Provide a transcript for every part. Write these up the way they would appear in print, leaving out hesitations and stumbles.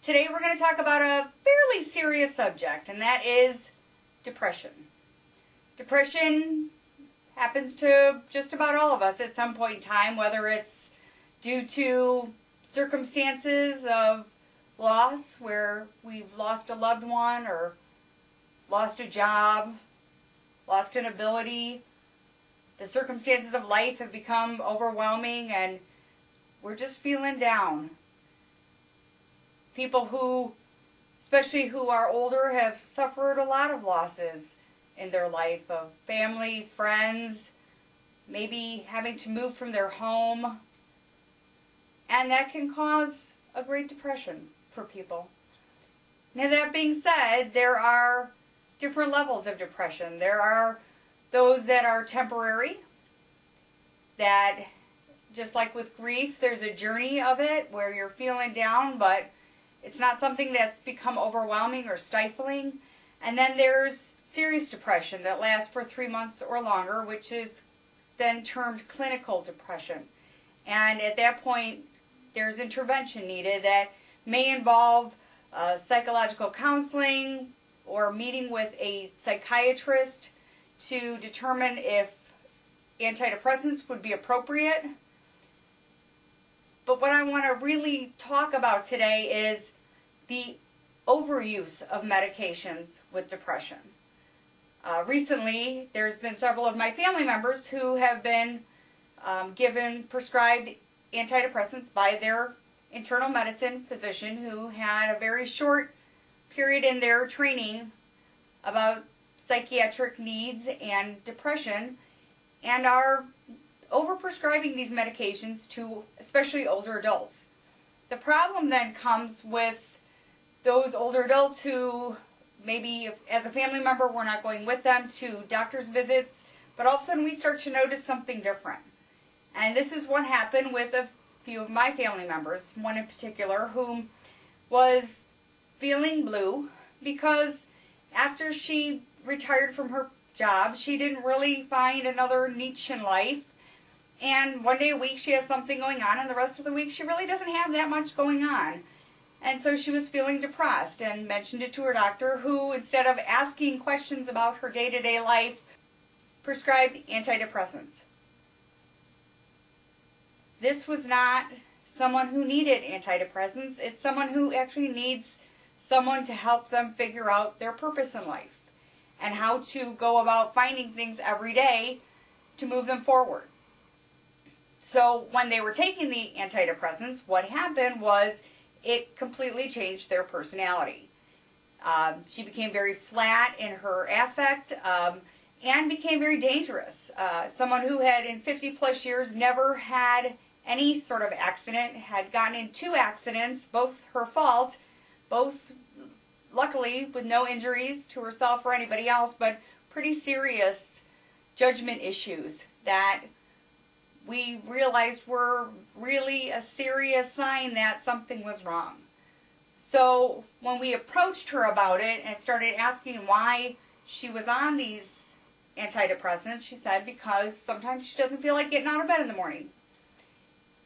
Today we're going to talk about a fairly serious subject, and that is depression. Depression happens to just about all of us at some point in time, whether it's due to circumstances of loss, where we've lost a loved one or lost a job, lost an ability. The circumstances of life have become overwhelming and we're just feeling down. People who, especially who are older, have suffered a lot of losses in their life, of family, friends, maybe having to move from their home. And that can cause a great depression for people. Now, that being said, there are different levels of depression. There are those that are temporary, that just like with grief, there's a journey of it where you're feeling down, but it's not something that's become overwhelming or stifling. And then there's serious depression that lasts for 3 months or longer, which is then termed clinical depression. And at that point, there's intervention needed that may involve psychological counseling or meeting with a psychiatrist to determine if antidepressants would be appropriate. But what I want to really talk about today is the overuse of medications with depression. Recently, there's been several of my family members who have been prescribed antidepressants by their internal medicine physician, who had a very short period in their training about psychiatric needs and depression, and are overprescribing these medications to especially older adults. The problem then comes with those older adults who maybe as a family member we're not going with them to doctor's visits, but all of a sudden we start to notice something different. And this is what happened with a few of my family members, one in particular whom was feeling blue because after she retired from her job, she didn't really find another niche in life. And one day a week she has something going on, and the rest of the week she really doesn't have that much going on. And so she was feeling depressed and mentioned it to her doctor, who, instead of asking questions about her day-to-day life, prescribed antidepressants. This was not someone who needed antidepressants. It's someone who actually needs someone to help them figure out their purpose in life and how to go about finding things every day to move them forward. So when they were taking the antidepressants, what happened was it completely changed their personality. She became very flat in her affect and became very dangerous. Someone who had in 50 plus years never had any sort of accident, had gotten in 2 accidents, both her fault, both luckily with no injuries to herself or anybody else, but pretty serious judgment issues that we realized were really a serious sign that something was wrong. So when we approached her about it and started asking why she was on these antidepressants, she said because sometimes she doesn't feel like getting out of bed in the morning.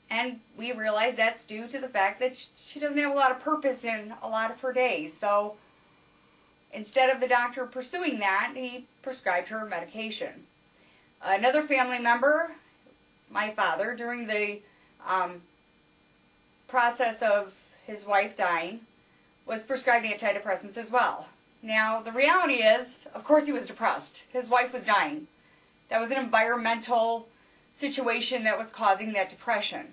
And we realized that's due to the fact that she doesn't have a lot of purpose in a lot of her days. So instead of the doctor pursuing that, he prescribed her medication. Another family member, my father, during the process of his wife dying, was prescribed antidepressants as well. Now, the reality is, of course he was depressed. His wife was dying. That was an environmental situation that was causing that depression.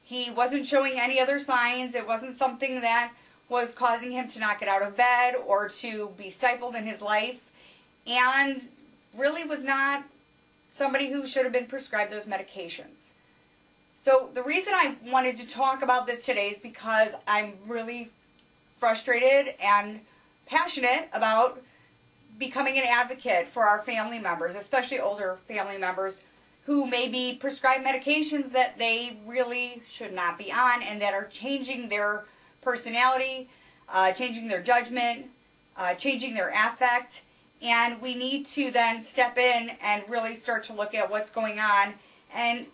He wasn't showing any other signs. It wasn't something that was causing him to not get out of bed or to be stifled in his life, and really was not somebody who should have been prescribed those medications. So the reason I wanted to talk about this today is because I'm really frustrated and passionate about becoming an advocate for our family members, especially older family members, who may be prescribed medications that they really should not be on and that are changing their personality, changing their judgment, changing their affect. And we need to then step in and really start to look at what's going on and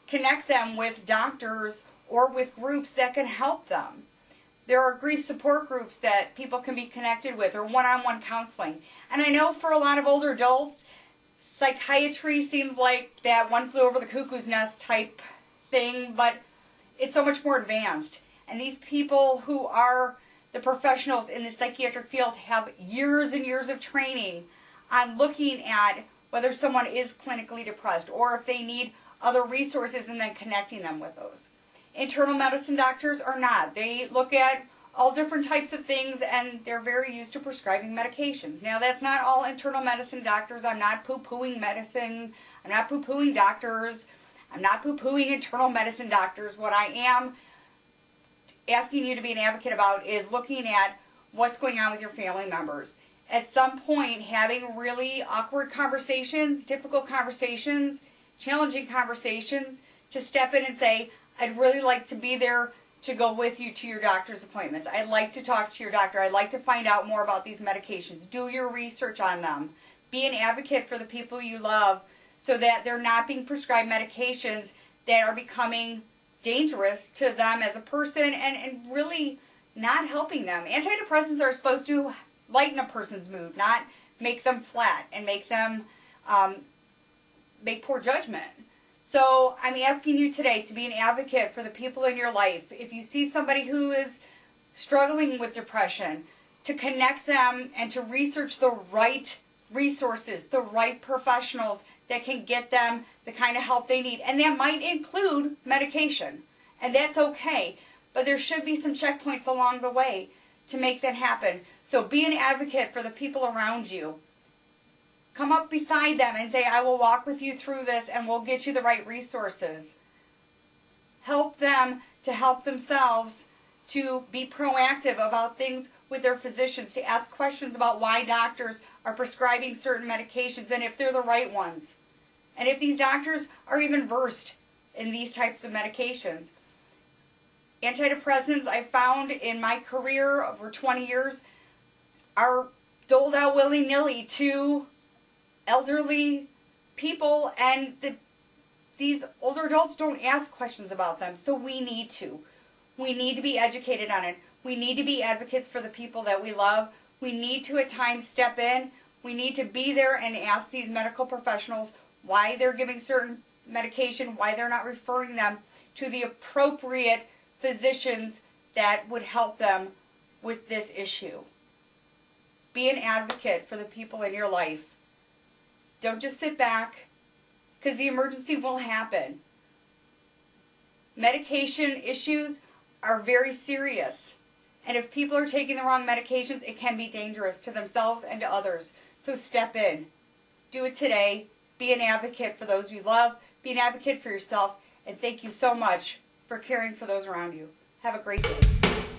connect them with doctors or with groups that can help them. There are grief support groups that people can be connected with, or one-on-one counseling. And I know for a lot of older adults, psychiatry seems like that one flew over the cuckoo's nest type thing, but it's so much more advanced. And these people who are the professionals in the psychiatric field have years and years of training on looking at whether someone is clinically depressed or if they need other resources and then connecting them with those. Internal medicine doctors are not. They look at all different types of things and they're very used to prescribing medications. Now that's not all internal medicine doctors. I'm not poo-pooing medicine. I'm not poo-pooing doctors. I'm not poo-pooing internal medicine doctors. What I am asking you to be an advocate about is looking at what's going on with your family members. At some point, having really awkward conversations, difficult conversations, challenging conversations, to step in and say, I'd really like to be there to go with you to your doctor's appointments. I'd like to talk to your doctor. I'd like to find out more about these medications. Do your research on them. Be an advocate for the people you love so that they're not being prescribed medications that are becoming dangerous to them as a person and really not helping them. Antidepressants are supposed to lighten a person's mood, not make them flat and make them make poor judgment. So I'm asking you today to be an advocate for the people in your life. If you see somebody who is struggling with depression, to connect them and to research the right resources, the right professionals that can get them the kind of help they need. And that might include medication. And that's okay. But there should be some checkpoints along the way to make that happen. So be an advocate for the people around you. Come up beside them and say, I will walk with you through this and we'll get you the right resources. Help them to help themselves, to be proactive about things with their physicians, to ask questions about why doctors are prescribing certain medications and if they're the right ones. And if these doctors are even versed in these types of medications. Antidepressants, I found in my career over 20 years, are doled out willy-nilly to elderly people, and these older adults don't ask questions about them, so we need to. We need to be educated on it. We need to be advocates for the people that we love. We need to at times step in. We need to be there and ask these medical professionals why they're giving certain medication, why they're not referring them to the appropriate physicians that would help them with this issue. Be an advocate for the people in your life. Don't just sit back, because the emergency will happen. Medication issues are very serious. And if people are taking the wrong medications, it can be dangerous to themselves and to others. So step in. Do it today. Be an advocate for those you love. Be an advocate for yourself. And thank you so much for caring for those around you. Have a great day.